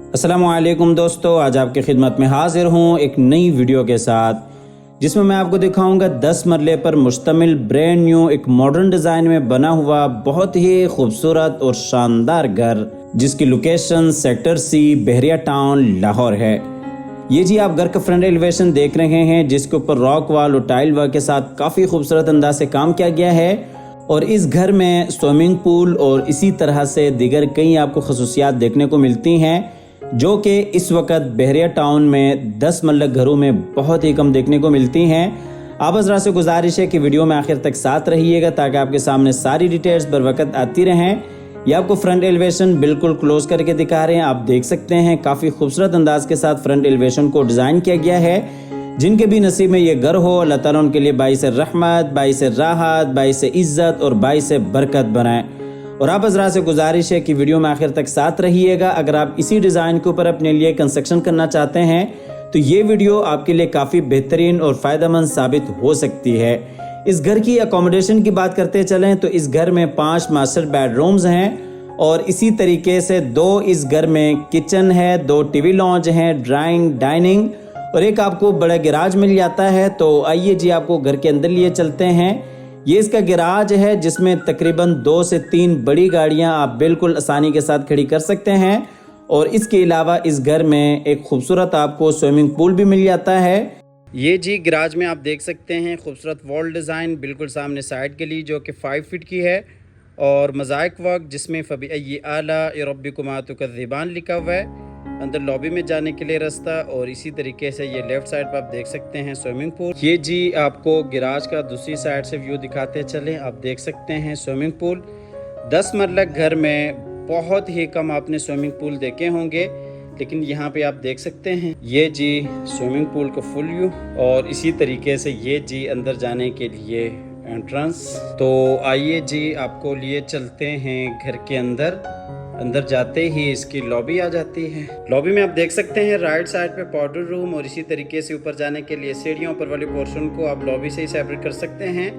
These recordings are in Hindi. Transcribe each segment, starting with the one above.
अस्सलामुअलैकुम दोस्तों, आज आपकी खिदमत में हाजिर हूँ एक नई वीडियो के साथ जिसमें मैं आपको दिखाऊंगा 10 मरले पर मुश्तमिल ब्रांड न्यू एक मॉडर्न डिज़ाइन में बना हुआ बहुत ही खूबसूरत और शानदार घर, जिसकी लोकेशन सेक्टर सी बहरिया टाउन लाहौर है। ये जी आप घर का फ्रंट एलिवेशन देख रहे हैं, जिसके ऊपर रॉक वॉल और टाइल वर्क के साथ काफ़ी खूबसूरत अंदाज से काम किया गया है। और इस घर में स्विमिंग पूल और इसी तरह से दीगर कई आपको खसूसियात देखने को मिलती हैं, जो कि इस वक्त बहरिया टाउन में 10 मरला घरों में बहुत ही कम देखने को मिलती हैं। आप हज़रात से गुजारिश है कि वीडियो में आखिर तक साथ रहिएगा ताकि आपके सामने सारी डिटेल्स बर वक्त आती रहें। ये आपको फ्रंट एलिवेशन बिल्कुल क्लोज करके दिखा रहे हैं। आप देख सकते हैं काफ़ी खूबसूरत अंदाज के साथ फ्रंट एलिवेशन को डिज़ाइन किया गया है। जिनके भी नसीब में ये घर हो, अल्लाह ताला उनके लिए बाइस रहमत, बाइस राहत, बाइस इज़्ज़त और बाइस बरकत बनाए। और आप हज़रात से गुजारिश है कि वीडियो में आखिर तक साथ रहिएगा। अगर आप इसी डिज़ाइन के ऊपर अपने लिए कंस्ट्रक्शन करना चाहते हैं तो ये वीडियो आपके लिए काफ़ी बेहतरीन और फ़ायदेमंद साबित हो सकती है। इस घर की अकोमोडेशन की बात करते चलें तो इस घर में 5 मास्टर बेडरूम्स हैं और इसी तरीके से 2 इस घर में किचन है, 2 टीवी लॉन्ज हैं, ड्राइंग, डाइनिंग और एक आपको बड़ा गैराज मिल जाता है। तो आइए जी आपको घर के अंदर लिए चलते हैं। ये इसका गैराज है जिसमें तकरीबन 2 से 3 बड़ी गाड़ियां आप बिल्कुल आसानी के साथ खड़ी कर सकते हैं। और इसके अलावा इस घर में एक खूबसूरत आपको स्विमिंग पूल भी मिल जाता है। ये जी गैराज में आप देख सकते हैं खूबसूरत वॉल डिज़ाइन बिल्कुल सामने साइड के लिए, जो कि 5 फीट की है और मोज़ाइक वर्क जिसमें फ़बी आला रब्बिकुमा तुकज़्ज़िबान लिखा हुआ है। अंदर लॉबी में जाने के लिए रास्ता और इसी तरीके से ये लेफ़्ट साइड पर आप देख सकते हैं स्विमिंग पूल। ये जी आपको गैराज का दूसरी साइड से व्यू दिखाते चलें। आप देख सकते हैं स्विमिंग पूल। 10 मरला घर में बहुत ही कम आपने स्विमिंग पूल देखे होंगे, लेकिन यहाँ पे आप देख सकते हैं ये जी स्विमिंग पूल का फुल व्यू। और इसी तरीके से ये जी अंदर जाने के लिए एंट्रेंस। तो आइए जी आपको लिए चलते हैं घर के अंदर। अंदर जाते ही इसकी लॉबी आ जाती है। लॉबी में आप देख सकते हैं राइट साइड पे पाउडर रूम और इसी तरीके से ऊपर जाने के लिए सीढ़ियों ऊपर वाले पोर्शन को आप लॉबी से ही सेपरेट कर सकते हैं।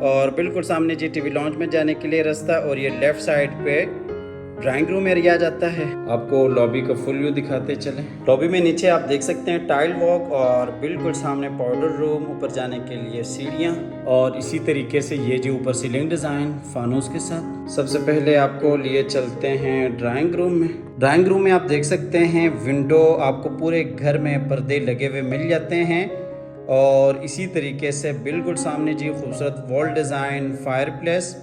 और बिल्कुल सामने जी टीवी लॉन्ज में जाने के लिए रास्ता और ये लेफ्ट साइड पे ड्राइंग रूम एरिया आ जाता है। आपको लॉबी का फुल व्यू दिखाते चले। लॉबी में नीचे आप देख सकते हैं टाइल वॉक और बिल्कुल सामने पाउडर रूम, ऊपर जाने के लिए सीढ़ियाँ और इसी तरीके से ये जी ऊपर सीलिंग डिज़ाइन फानूस के साथ। सबसे पहले आपको लिए चलते हैं ड्राइंग रूम में। ड्राइंग रूम में आप देख सकते हैं विंडो आपको पूरे घर में पर्दे लगे हुए मिल जाते हैं और इसी तरीके से बिल्कुल सामने जी खूबसूरत वॉल डिज़ाइन, फायर प्लेस।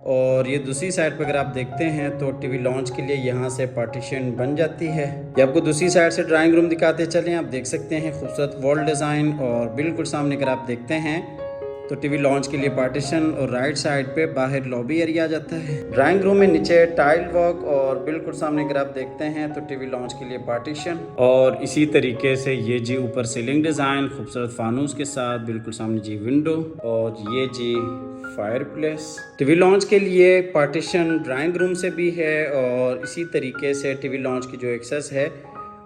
और ये दूसरी साइड पर अगर आप देखते हैं तो टीवी लॉन्च के लिए यहाँ से पार्टीशन बन जाती है। ये आपको दूसरी साइड से ड्राइंग रूम दिखाते चलें। आप देख सकते हैं खूबसूरत वॉल डिज़ाइन और बिल्कुल सामने अगर आप देखते हैं तो टीवी लॉन्च के लिए पार्टीशन और राइट साइड पे बाहर लॉबी एरिया आ जाता है। ड्राइंग रूम में नीचे टाइल वर्क और बिल्कुल सामने अगर आप देखते हैं तो टीवी लॉन्च के लिए पार्टीशन और इसी तरीके से ये जी ऊपर सीलिंग डिज़ाइन खूबसूरत फानूस के साथ, बिल्कुल सामने जी विंडो और ये जी फायर प्लेस। टीवी लॉन्च के लिए पार्टीशन ड्राइंग रूम से भी है और इसी तरीके से टीवी लॉन्च की जो एक्सेस है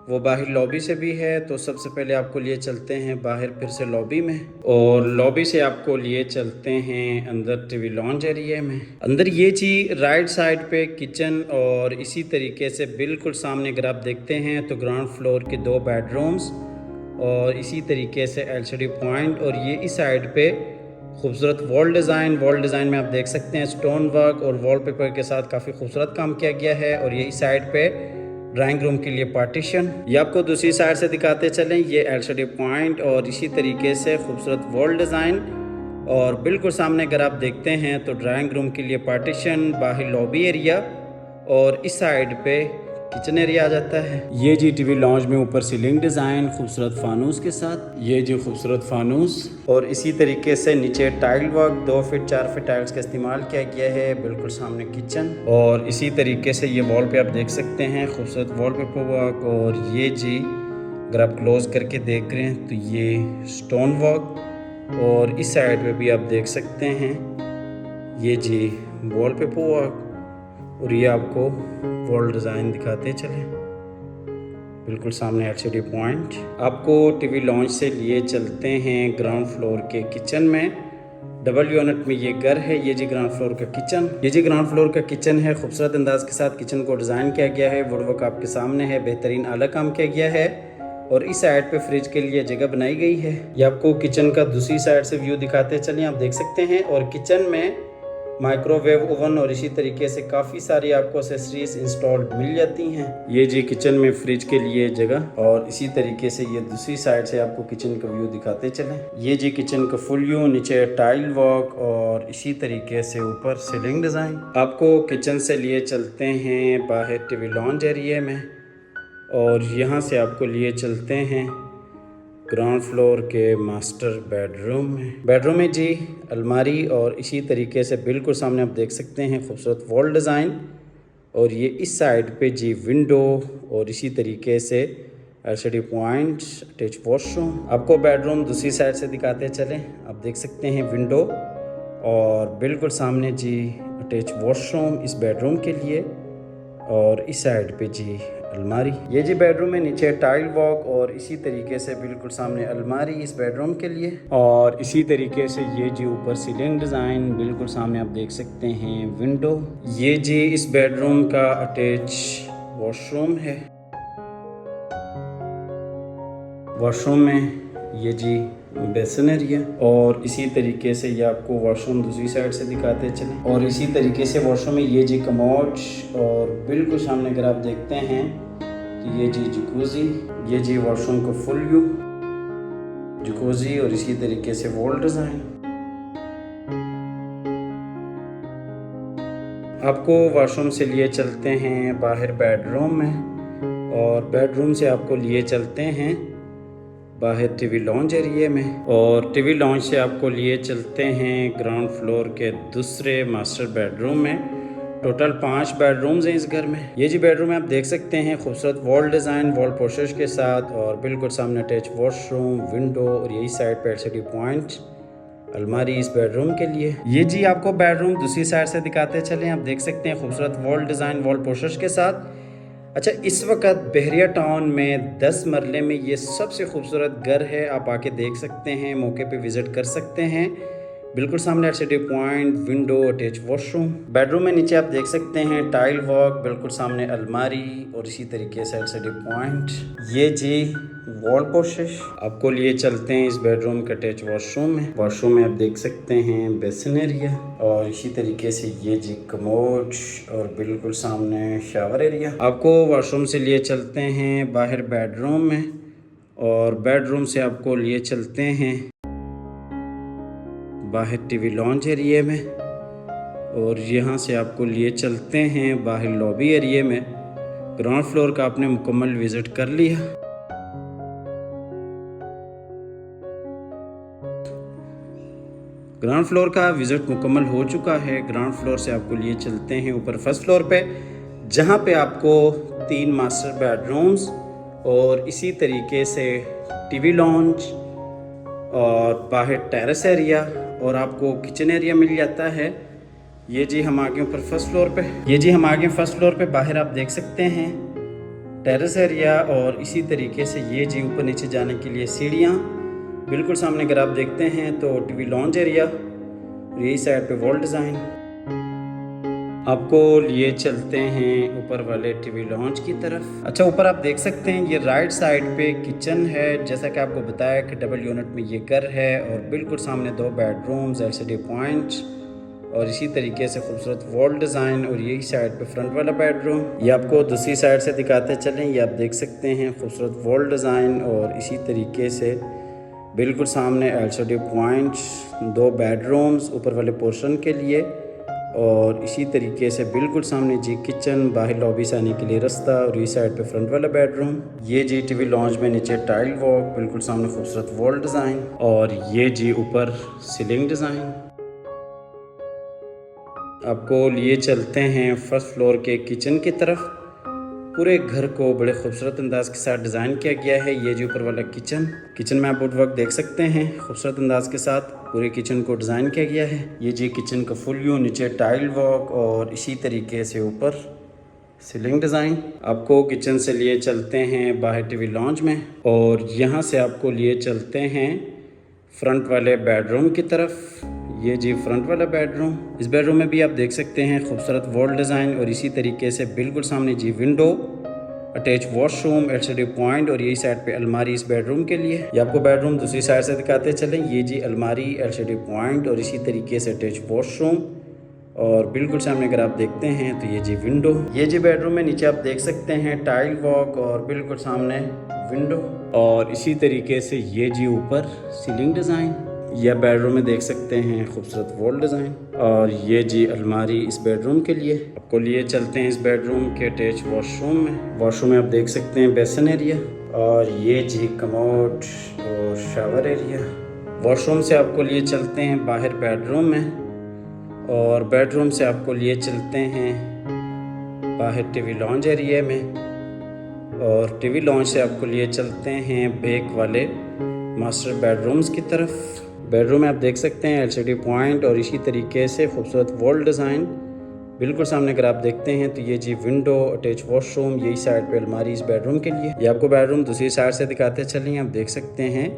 वो बाहर लॉबी से भी है। तो सबसे पहले आपको लिए चलते हैं बाहर फिर से लॉबी में और लॉबी से आपको लिए चलते हैं अंदर टीवी लॉन्च एरिया में। अंदर ये चीज़ राइट साइड पे किचन और इसी तरीके से बिल्कुल सामने अगर आप देखते हैं तो ग्राउंड फ्लोर के 2 बेडरूम्स और इसी तरीके से एलसीडी पॉइंट और ये इस साइड पे खूबसूरत वॉल डिज़ाइन में आप देख सकते हैं स्टोन वर्क और वॉलपेपर के साथ काफ़ी खूबसूरत काम किया गया है। और ये इस साइड पे ड्राइंग रूम के लिए पार्टीशन। ये आपको दूसरी साइड से दिखाते चलें। ये एलसीडी पॉइंट और इसी तरीके से खूबसूरत वॉल डिज़ाइन और बिल्कुल सामने अगर आप देखते हैं तो ड्राइंग रूम के लिए पार्टीशन, बाहर लॉबी एरिया और इस साइड पे किचन एरिया आ जाता है। ये जी टीवी लॉन्ज में ऊपर सीलिंग डिज़ाइन खूबसूरत फानूस के साथ, ये जी खूबसूरत फानूस और इसी तरीके से नीचे tile work 2 feet 4 feet tiles का इस्तेमाल किया गया है। बिल्कुल सामने किचन और इसी तरीके से ये वॉल पे आप देख सकते हैं खूबसूरत वॉलपेपर वर्क और ये जी अगर आप क्लोज करके देख रहे हैं तो ये स्टोन वर्क और इस साइड पे भी आप देख सकते हैं ये जी वॉलपेपर वर्क और ये आपको वॉल डिज़ाइन दिखाते चले। बिल्कुल सामने एलसीडी पॉइंट। आपको टीवी लॉन्च से लिए चलते हैं ग्राउंड फ्लोर के किचन में। डबल यूनिट में ये घर है। ये जी ग्राउंड फ्लोर का किचन, ये जी ग्राउंड फ्लोर का किचन है। खूबसूरत अंदाज के साथ किचन को डिज़ाइन किया गया है। वुडवर्क आपके सामने है, बेहतरीन आला काम किया गया है। और इस साइड पे फ्रिज के लिए जगह बनाई गई है। ये आपको किचन का दूसरी साइड से व्यू दिखाते चलिए, आप देख सकते हैं। और किचन में माइक्रोवेव ओवन और इसी तरीके से काफ़ी सारी आपको एक्सेसरीज इंस्टॉल्ड मिल जाती हैं। ये जी किचन में फ्रिज के लिए जगह, और इसी तरीके से ये दूसरी साइड से आपको किचन का व्यू दिखाते चलें। ये जी किचन का फुल व्यू, नीचे टाइल वर्क और इसी तरीके से ऊपर सीलिंग डिज़ाइन। आपको किचन से लिए चलते हैं बाहर टीवी लॉन्ज एरिया में, और यहाँ से आपको लिए चलते हैं ग्राउंड फ्लोर के मास्टर बेडरूम में। बेडरूम में जी अलमारी और इसी तरीके से बिल्कुल सामने आप देख सकते हैं खूबसूरत वॉल डिज़ाइन। और ये इस साइड पे जी विंडो और इसी तरीके से एलसीडी पॉइंट, अटैच वॉशरूम। आपको बेडरूम दूसरी साइड से दिखाते चलें, आप देख सकते हैं विंडो और बिल्कुल सामने जी अटैच वॉशरूम इस बेडरूम के लिए, और इस साइड पे जी अलमारी। ये जी बेडरूम में नीचे टाइल वॉक और इसी तरीके से बिल्कुल सामने अलमारी इस बेडरूम के लिए, और इसी तरीके से ये जी ऊपर सीलिंग डिज़ाइन बिल्कुल सामने आप देख सकते हैं विंडो। ये जी इस बेडरूम का अटैच वॉशरूम है। वॉशरूम में ये जी बेसिन एरिया, और इसी तरीके से ये आपको वॉशरूम दूसरी साइड से दिखाते चलें। और इसी तरीके से वॉशरूम में ये जी कमोड, और बिल्कुल सामने अगर आप देखते हैं कि ये जी जकूज़ी, ये जी वॉशरूम का फुल व्यू जकूज़ी और इसी तरीके से वॉल डिज़ाइन। आपको वॉशरूम से लिए चलते हैं बाहर बेडरूम में, और बेडरूम से आपको लिए चलते हैं बाहर टीवी लॉन्ज एरिया में, और टीवी लॉन्ज से आपको लिए चलते हैं ग्राउंड फ्लोर के दूसरे मास्टर बेडरूम में। टोटल 5 बेडरूम्स हैं इस घर में। ये जी बेडरूम में आप देख सकते हैं खूबसूरत वॉल डिज़ाइन, वॉल पोर्शेस के साथ, और बिल्कुल सामने अटैच वॉशरूम, विंडो और यही साइड पे एलसीडी पॉइंट, अलमारी इस बेडरूम के लिए। ये जी आपको बेडरूम दूसरी साइड से दिखाते चलें, आप देख सकते हैं खूबसूरत वॉल डिज़ाइन, वॉल पोर्शेस के साथ। अच्छा, इस वक्त बहरिया टाउन में 10 मरले में ये सबसे खूबसूरत घर है। आप आके देख सकते हैं, मौके पे विज़िट कर सकते हैं। बिल्कुल सामने LCD point, window, attach washroom. Bedroom में नीचे आप देख सकते हैं टाइल वर्क, बिल्कुल सामने अलमारी और इसी तरीके से एलसीडी पॉइंट। ये जी वॉल पोर्शेस। आपको लिए चलते हैं इस बेडरूम के अटैच वॉशरूम में। वॉशरूम में आप देख सकते हैं बेसिन एरिया, और इसी तरीके से ये जी कमोड और बिल्कुल सामने शावर एरिया। आपको वॉशरूम से लिए चलते हैं बाहर बेडरूम में, और बेडरूम से आपको लिए चलते हैं बाहर टीवी लॉन्च एरिया में, और यहाँ से आपको लिए चलते हैं बाहर लॉबी एरिया में। ग्राउंड फ्लोर का आपने मुकम्मल विज़िट कर लिया। ग्राउंड फ्लोर का विज़िट मुकम्मल हो चुका है। ग्राउंड फ्लोर से आपको लिए चलते हैं ऊपर फर्स्ट फ्लोर पे, जहाँ पे आपको 3 मास्टर बेडरूम्स और इसी तरीके से टीवी लॉन्च और बाहर टेरेस एरिया और आपको किचन एरिया मिल जाता है। ये जी हम आगे ऊपर फर्स्ट फ्लोर पे, ये जी हम आगे फर्स्ट फ्लोर पे बाहर आप देख सकते हैं टेरेस एरिया, और इसी तरीके से ये जी ऊपर नीचे जाने के लिए सीढ़ियाँ। बिल्कुल सामने अगर आप देखते हैं तो टीवी लॉन्च एरिया, यही साइड पे वॉल डिज़ाइन। आपको लिए चलते हैं ऊपर वाले टीवी लॉन्च की तरफ। अच्छा, ऊपर आप देख सकते हैं ये राइट साइड पे किचन है। जैसा कि आपको बताया कि डबल यूनिट में ये घर है, और बिल्कुल सामने 2 बेडरूम्स, एलसीडी पॉइंट और इसी तरीके से खूबसूरत वॉल डिज़ाइन, और यही साइड पे फ्रंट वाला बेडरूम। ये आपको दूसरी साइड से दिखाते चलें, ये आप देख सकते हैं खूबसूरत वॉल डिज़ाइन, और इसी तरीके से बिल्कुल सामने एलसीडी पॉइंट, 2 बेडरूम्स ऊपर वाले पोर्शन के लिए, और इसी तरीके से बिल्कुल सामने जी किचन, बाहर लॉबी से आने के लिए रास्ता, और इस साइड पे फ्रंट वाला बेडरूम। ये जी टीवी लॉन्च में नीचे टाइल वॉक, बिल्कुल सामने खूबसूरत वॉल डिज़ाइन, और ये जी ऊपर सीलिंग डिज़ाइन। आपको लिए चलते हैं फर्स्ट फ्लोर के किचन की तरफ। पूरे घर को बड़े खूबसूरत अंदाज के साथ डिज़ाइन किया गया है। ये जो ऊपर वाला किचन में आप वुडवर्क देख सकते हैं, खूबसूरत अंदाज के साथ पूरे किचन को डिज़ाइन किया गया है। ये जी किचन का फुल व्यू, नीचे टाइल वर्क और इसी तरीके से ऊपर सीलिंग डिज़ाइन। आपको किचन से लिए चलते हैं बाहर टीवी लॉन्च में, और यहाँ से आपको लिए चलते हैं फ्रंट वाले बेडरूम की तरफ। ये जी फ्रंट वाला बेडरूम। इस बेडरूम में भी आप देख सकते हैं खूबसूरत वॉल डिज़ाइन और इसी तरीके से बिल्कुल सामने जी window, attach washroom, LCD point और यही साइड पे अलमारी इस बेडरूम के लिए। ये आपको बेडरूम दूसरी साइड से दिखाते चलें। ये जी अलमारी, एलसीडी पॉइंट और इसी तरीके से अटैच वॉशरूम और बिल्कुल सामने अगर आप देखते हैं तो ये जी विंडो। ये जी बेडरूम में नीचे आप देख सकते हैं टाइल वॉक और बिल्कुल सामने विंडो और इसी तरीके से ये जी ऊपर सीलिंग डिज़ाइन। यह बेडरूम में देख सकते हैं खूबसूरत वॉल डिज़ाइन और ये जी अलमारी इस बेडरूम के लिए। आपको लिए चलते हैं इस बेडरूम के अटैच वॉशरूम में। वॉशरूम में आप देख सकते हैं बेसन एरिया और ये जी कमोड और शावर एरिया। वॉशरूम से आपको लिए चलते हैं बाहर बेडरूम में और बेडरूम से आपको लिए चलते हैं बाहर टीवी लॉन्ज एरिया में और टीवी लॉन्ज से आपको लिए चलते हैं बैक वाले मास्टर बेडरूम्स की तरफ। बेडरूम में आप देख सकते हैं एलसीडी पॉइंट और इसी तरीके से खूबसूरत वॉल डिज़ाइन। बिल्कुल सामने अगर आप देखते हैं तो ये जी विंडो, अटैच वॉशरूम, यही साइड पे अलमारी इस बेडरूम के लिए। ये आपको बेडरूम दूसरी साइड से दिखाते चलिए। आप देख सकते हैं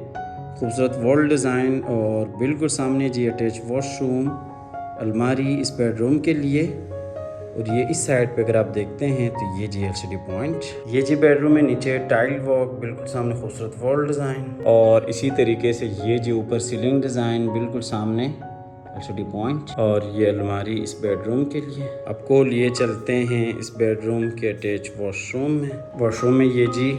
खूबसूरत वॉल डिज़ाइन और बिल्कुल सामने जी अटैच वॉशरूम, अलमारी इस बेडरूम के लिए और ये इस साइड पे अगर आप देखते हैं तो ये जी एलसीडी पॉइंट। ये जी बेडरूम में नीचे टाइल वॉक, बिल्कुल सामने खूबसूरत वॉल डिज़ाइन और इसी तरीके से ये जी ऊपर सीलिंग डिज़ाइन, बिल्कुल सामने एलसीडी पॉइंट और ये अलमारी इस बेडरूम के लिए। आपको लिए चलते हैं इस बेडरूम के अटैच वॉशरूम में। वॉशरूम में ये जी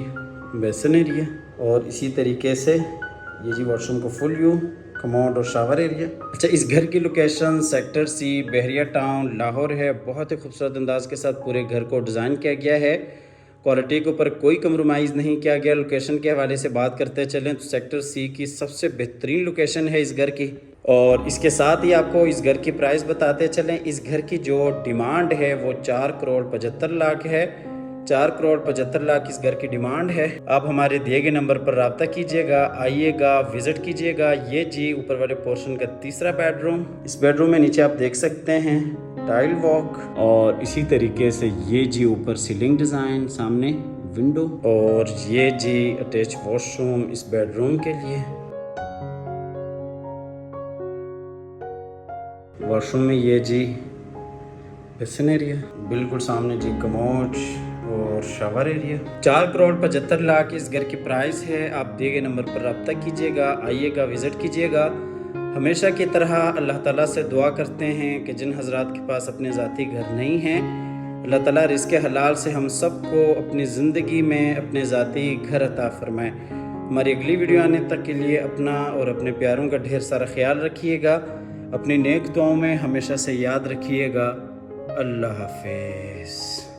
बेसन एरिया और इसी तरीके से ये जी वॉशरूम को फुल व्यू, कमोड और शावर एरिया। अच्छा, इस घर की लोकेशन सेक्टर सी, बहरिया टाउन, लाहौर है। बहुत ही खूबसूरत अंदाज के साथ पूरे घर को डिज़ाइन किया गया है। क्वालिटी के ऊपर कोई कम्प्रोमाइज़ नहीं किया गया। लोकेशन के हवाले से बात करते चलें तो सेक्टर सी की सबसे बेहतरीन लोकेशन है इस घर की और इसके साथ ही आपको इस घर की प्राइस बताते चलें। इस घर की जो डिमांड है वो 4 करोड़ 75 लाख है। 4 करोड़ 75 लाख इस घर की डिमांड है। आप हमारे दिए गए नंबर पर रब्ता कीजिएगा, आइएगा, विजिट कीजिएगा। ये जी ऊपर वाले पोर्शन का तीसरा बेडरूम। इस बेडरूम में नीचे आप देख सकते हैं टाइल वॉक और इसी तरीके से ये जी ऊपर सीलिंग डिज़ाइन, सामने विंडो और ये जी अटैच वॉशरूम इस बेडरूम के लिए। वॉशरूम में ये जी बेसन एरिया, बिल्कुल सामने जी कमोड और शावर एरिया। 4 करोड़ 75 लाख इस घर की प्राइस है। आप दिए गए नंबर पर रब्ता कीजिएगा, आइएगा, विज़िट कीजिएगा। हमेशा की तरह अल्लाह ताला से दुआ करते हैं कि जिन हज़रात के पास अपने ज़ाती घर नहीं हैं, अल्लाह ताला रिज़्क़ हलाल से हम सबको अपनी ज़िंदगी में अपने ज़ाती घर अता फरमाए। हमारी अगली वीडियो आने तक के लिए अपना और अपने प्यारों का ढेर सारा ख्याल रखिएगा। अपनी नेक दुआओं में हमेशा से याद रखिएगा। अल्लाह हाफ़िज़।